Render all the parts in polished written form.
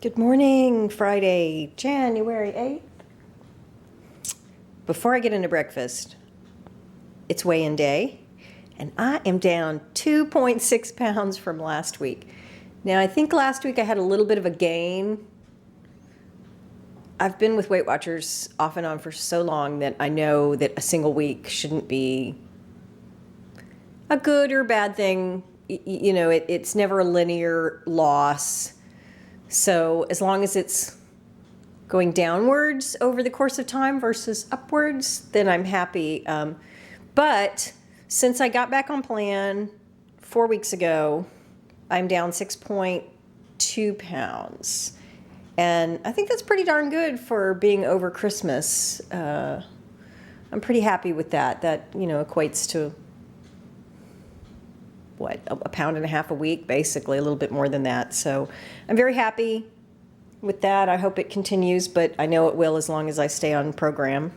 Good morning, Friday, January 8th. Before I get into breakfast, it's weigh-in day, and I am down 2.6 pounds from last week. Now, I think last week I had a little bit of a gain. I've been with Weight Watchers off and on for so long that I know that a single week shouldn't be a good or bad thing. It's never a linear loss. So as long as it's going downwards over the course of time versus upwards, then I'm happy. But since I got back on plan 4 weeks ago, I'm down 6.2 pounds. And I think that's pretty darn good for being over Christmas. I'm pretty happy with that. That, equates to a pound and a half a week, basically, a little bit more than that. So I'm very happy with that. I hope it continues, but I know it will as long as I stay on program.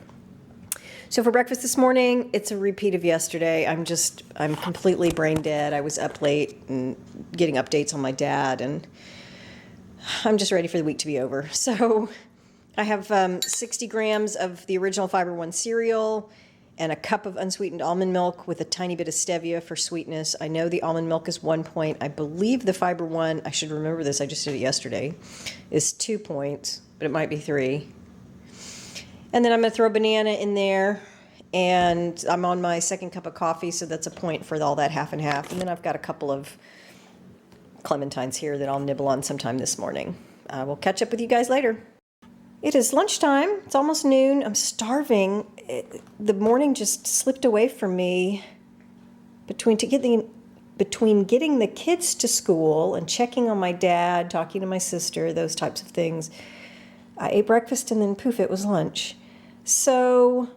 So for breakfast this morning, it's a repeat of yesterday. I'm completely brain dead. I was up late and getting updates on my dad, and I'm just ready for the week to be over. So I have 60 grams of the original Fiber One cereal and a cup of unsweetened almond milk with a tiny bit of stevia for sweetness. I know the almond milk is 1 point. I believe the Fiber One, I should remember this, I just did it yesterday, is 2 points, but it might be 3. And then I'm going to throw a banana in there, and I'm on my second cup of coffee, so that's a point for all that half and half. And then I've got a couple of clementines here that I'll nibble on sometime this morning. We'll catch up with you guys later. It is lunchtime. It's almost noon. I'm starving. The morning just slipped away from me between getting the kids to school and checking on my dad, talking to my sister, those types of things. I ate breakfast and then poof, it was lunch. So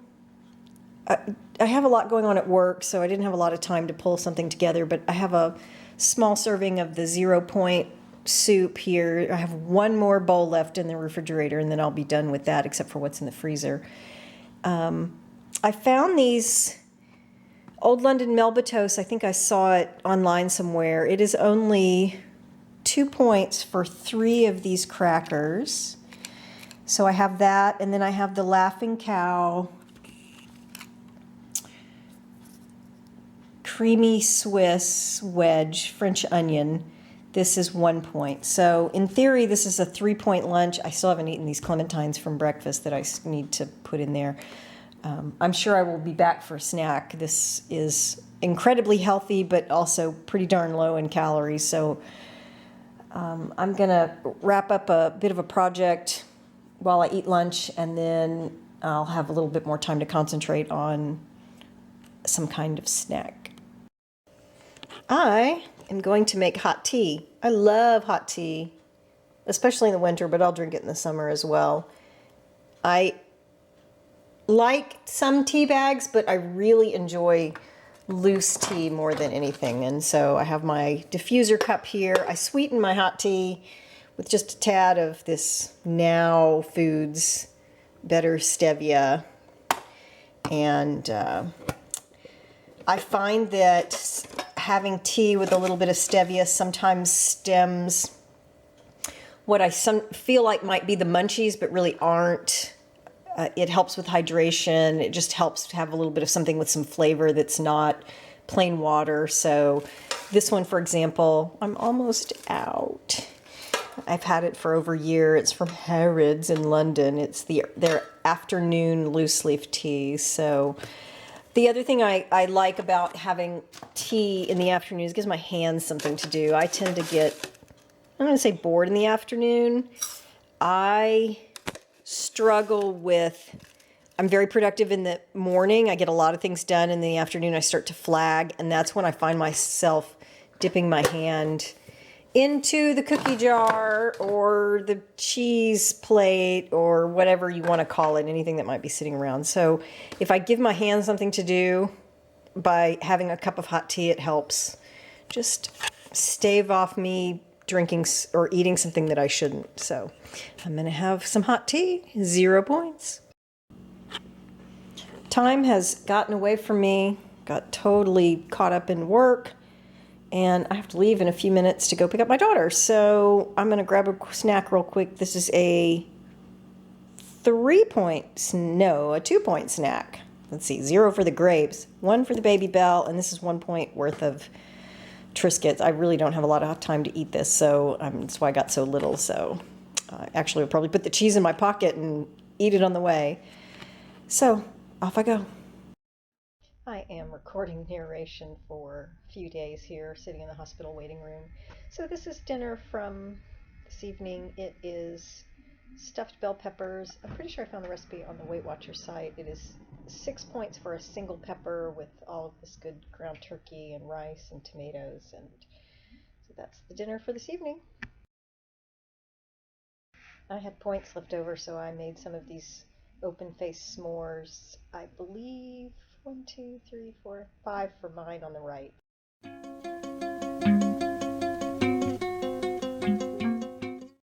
I have a lot going on at work, so I didn't have a lot of time to pull something together, but I have a small serving of the 0 point soup here. I have one more bowl left in the refrigerator, and then I'll be done with that, except for what's in the freezer. I found these Old London Melba toast. I think I saw it online somewhere. It is only 2 points for 3 of these crackers. So I have that, and then I have the Laughing Cow Creamy Swiss Wedge French Onion. This is 1 point. So in theory, this is a 3 point lunch. I still haven't eaten these clementines from breakfast that I need to put in there. I'm sure I will be back for a snack. This is incredibly healthy, but also pretty darn low in calories. So I'm going to wrap up a bit of a project while I eat lunch, and then I'll have a little bit more time to concentrate on some kind of snack. I am going to make hot tea. I love hot tea, especially in the winter, but I'll drink it in the summer as well. I like some tea bags, but I really enjoy loose tea more than anything. And so I have my diffuser cup here. I sweeten my hot tea with just a tad of this Now Foods Better Stevia. And I find that having tea with a little bit of stevia sometimes stems what I feel like might be the munchies, but really aren't. It helps with hydration. It just helps to have a little bit of something with some flavor that's not plain water. So this one, for example, I'm almost out. I've had it for over a year. It's from Harrods in London. It's their afternoon loose leaf tea. So the other thing I like about having tea in the afternoon is it gives my hands something to do. I tend to get, I'm going to say bored in the afternoon. I struggle with, I'm very productive in the morning. I get a lot of things done. In the afternoon, I start to flag, and that's when I find myself dipping my hand into the cookie jar or the cheese plate or whatever you want to call it, anything that might be sitting around. So if I give my hands something to do by having a cup of hot tea, it helps just stave off me drinking or eating something that I shouldn't. So I'm going to have some hot tea, 0 points. Time has gotten away from me, got totally caught up in work, and I have to leave in a few minutes to go pick up my daughter. So I'm going to grab a snack real quick. This is a 2-point snack. Let's see, 0 for the grapes, 1 for the Baby Bell, and this is 1 point worth of Triscuits. I really don't have a lot of time to eat this, so that's why I got so little. So actually, I'll probably put the cheese in my pocket and eat it on the way. So off I go. I am recording narration for a few days here, sitting in the hospital waiting room. So this is dinner from this evening. It is stuffed bell peppers. I'm pretty sure I found the recipe on the Weight Watchers site. It is 6 points for a single pepper with all of this good ground turkey and rice and tomatoes. And so that's the dinner for this evening. I had points left over, so I made some of these open-faced s'mores. I believe 1, 2, 3, 4, 5 for mine on the right.